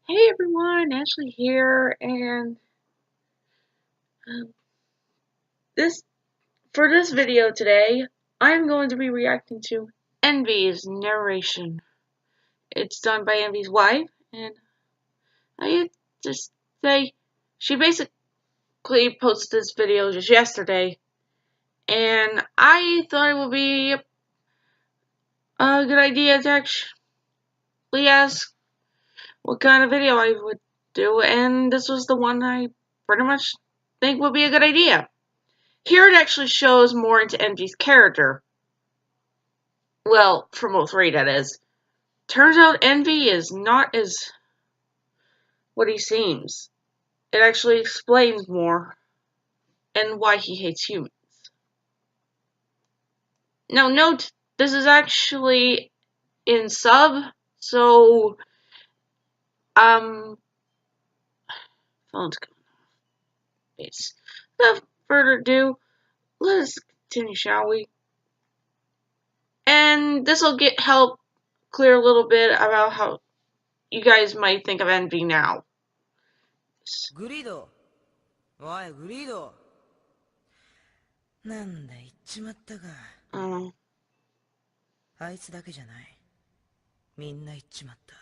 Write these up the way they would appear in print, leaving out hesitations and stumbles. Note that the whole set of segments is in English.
Hey everyone, Ashley here, and um, this for this video today, I'm going to be reacting to Envy's narration. It's done by Envy's wife, and I just say she basically posted this video just yesterday, and I thought it would be a good idea to actually ask what kind of video I would do, and this was the one I pretty much think would be a good idea. Here it actually shows more into Envy's character. Well, from all three, that is. Turns out Envy is not as what he seems. It actually explains more and why he hates humans. Now, note, this is actually in sub, so, phone's going off. Yes. Without further ado, let us continue, shall we? And this will help clear a little bit about how you guys might think of Envy now. グリード、おいグリード、なんだ言っちまったか。あいつだけじゃない、みんな言っちまった。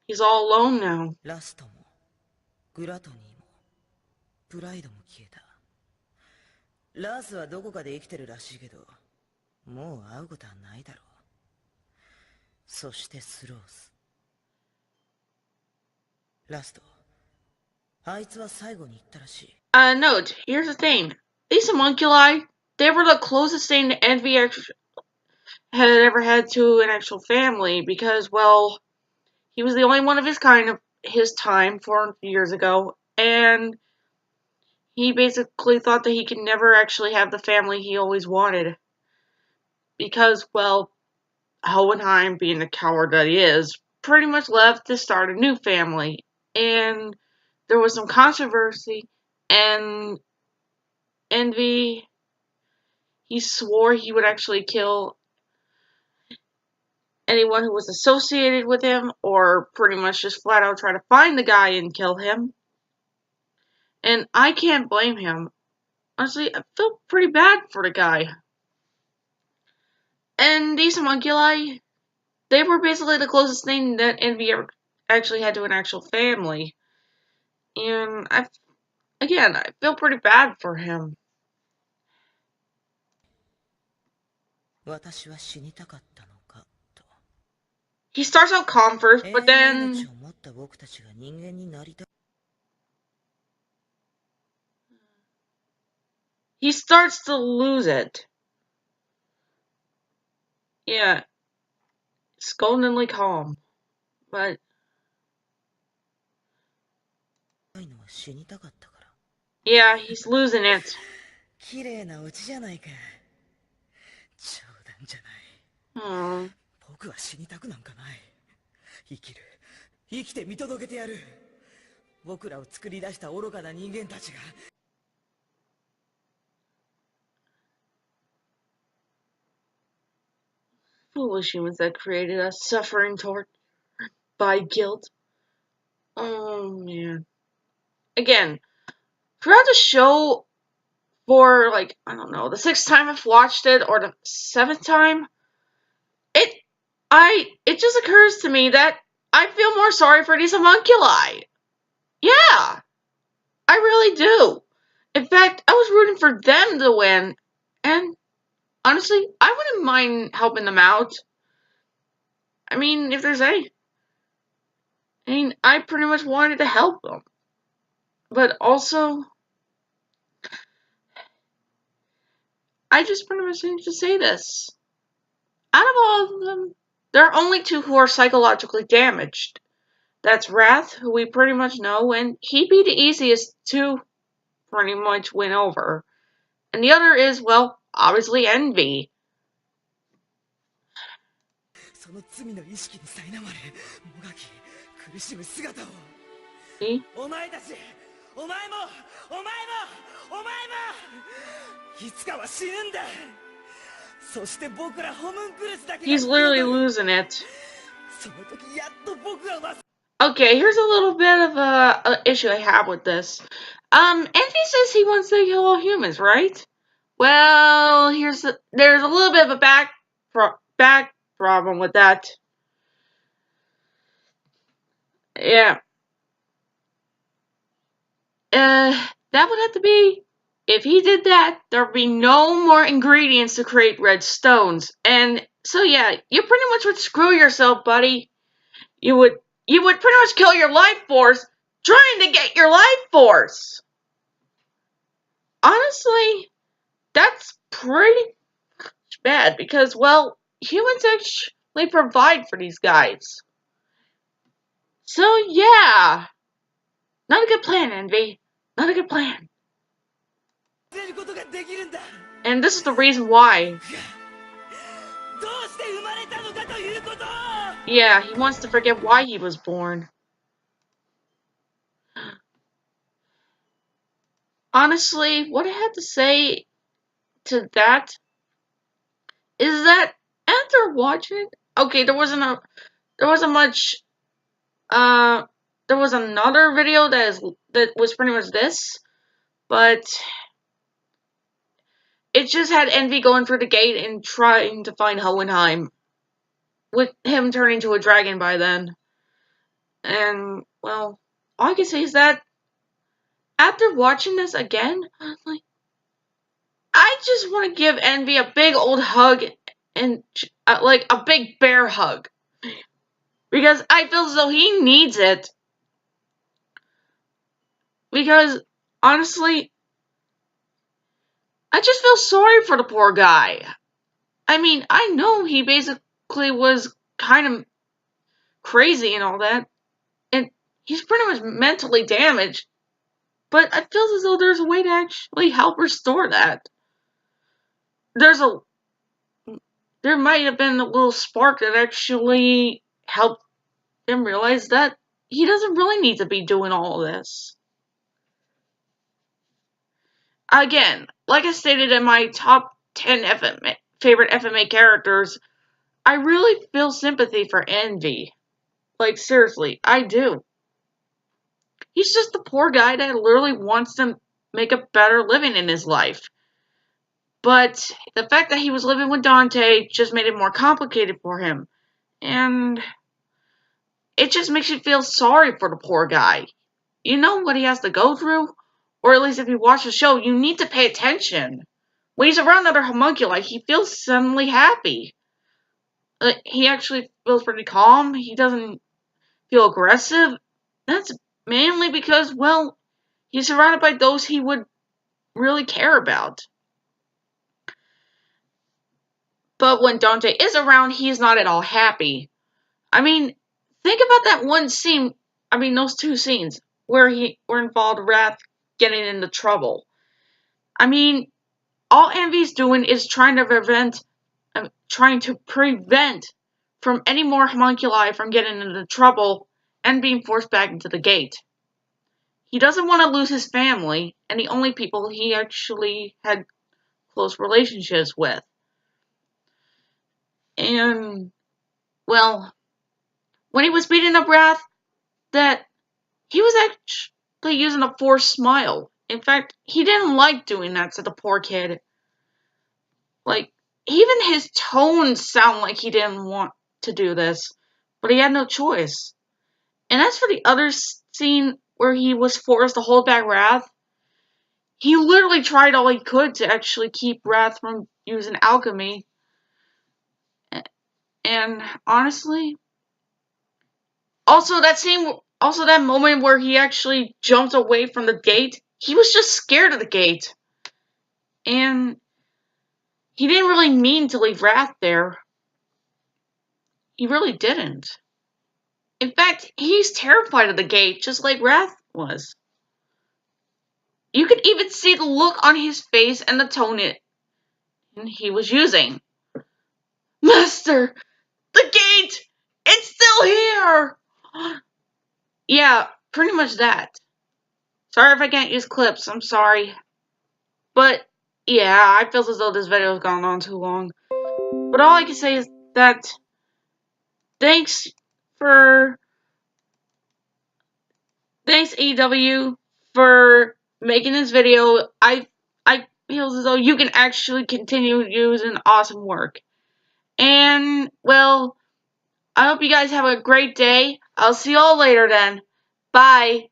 He's all alone now. ラストもグラトニーもプライドも消えた。ラースはどこかで生きてるらしいけど、もう会うことはないだろう。そしてスロース、ラスト、あいつは最後に言ったらしい。Note, here's the thing. These homunculi, they were the closest thing Envy had ever had to an actual family because, well, he was the only one of his kind of his time 400 years ago, and he basically thought that he could never actually have the family he always wanted. Because, well, Hohenheim, being the coward that he is, pretty much left to start a new family. And there was some controversy, and Envy, he swore he would actually kill anyone who was associated with him, or pretty much just flat out try to find the guy and kill him. And I can't blame him. Honestly, I feel pretty bad for the guy. And these homunculi, they were basically the closest thing that Envy ever actually had to an actual family. And I feel pretty bad for him. He starts out calm first, but then he starts to lose it. Yeah, it's goldenly calm, but yeah, he's losing it. 綺麗なオチじゃないか。冗談じゃない。僕は死にたくなんかない。生きる。生きて見届けてやる。僕らを作り出した愚かな人間たちが。Foolish humans that created us, suffering by guilt. Oh man. Again, throughout the show, for like, I don't know, the 6th time I've watched it, or the 7th time, it just occurs to me that I feel more sorry for these homunculi. Yeah, I really do. In fact, I was rooting for them to win, and honestly, I wouldn't mind helping them out. I mean, if there's any. I mean, I pretty much wanted to help them. But also, I just pretty much need to say this. Out of all of them, there are only 2 who are psychologically damaged. That's Wrath, who we pretty much know, and he'd be the easiest to pretty much win over. And the other is, well, obviously Envy. See? He's literally losing it. Okay, here's a little bit of a issue I have with this. Envy says he wants to kill all humans, right? Well, there's a little bit of a back problem with that. Yeah. That would have to be, if he did that, there'd be no more ingredients to create red stones. And so yeah, you pretty much would screw yourself, buddy. You would pretty much kill your life force trying to get your life force. Honestly, that's pretty bad because, well, humans actually provide for these guys. So yeah, not a good plan, Envy. Not a good plan. And this is the reason why. Yeah, he wants to forget why he was born. Honestly, what I had to say to that is that after watching it, okay, there wasn't much. There was another video that was pretty much this, but it just had Envy going through the gate and trying to find Hohenheim, with him turning to a dragon by then. And well, all I can say is that after watching this again, like, I just want to give Envy a big old hug and like a big bear hug. Because I feel as though he needs it. Because honestly, I just feel sorry for the poor guy. I mean, I know he basically was kind of crazy and all that, and he's pretty much mentally damaged. But I feel as though there's a way to actually help restore that. There's a there might have been a little spark that actually helped him realize that he doesn't really need to be doing all of this. Again, like I stated in my top 10 favorite FMA characters, I really feel sympathy for Envy. Like, seriously, I do. He's just the poor guy that literally wants to make a better living in his life. But the fact that he was living with Dante just made it more complicated for him. And it just makes you feel sorry for the poor guy. You know what he has to go through? Or at least if you watch the show, you need to pay attention. When he's around other homunculi, he feels suddenly happy. He actually feels pretty calm. He doesn't feel aggressive. That's mainly because, well, he's surrounded by those he would really care about. But when Dante is around, he's not at all happy. I mean, think about that one scene. I mean, those two scenes where were involved Wrath getting into trouble. I mean, all Envy's doing is trying to prevent from any more homunculi from getting into trouble and being forced back into the gate. He doesn't want to lose his family and the only people he actually had close relationships with. And, well, when he was beating up Wrath, that he was actually using a forced smile. In fact, he didn't like doing that to the poor kid. Like, even his tones sound like he didn't want to do this, but he had no choice. And as for the other scene where he was forced to hold back Wrath, he literally tried all he could to actually keep Wrath from using alchemy. And honestly, also that moment where he actually jumped away from the gate, he was just scared of the gate. And he didn't really mean to leave Wrath there. He really didn't. In fact, he's terrified of the gate, just like Wrath was. You could even see the look on his face and the tone he was using. Master! The gate! It's still here! Yeah, pretty much that. Sorry if I can't use clips, I'm sorry. But, yeah, I feel as though this video has gone on too long. But all I can say is that thanks for thanks EW for making this video. I feel as though you can actually continue using awesome work. And, well, I hope you guys have a great day. I'll see y'all later then. Bye.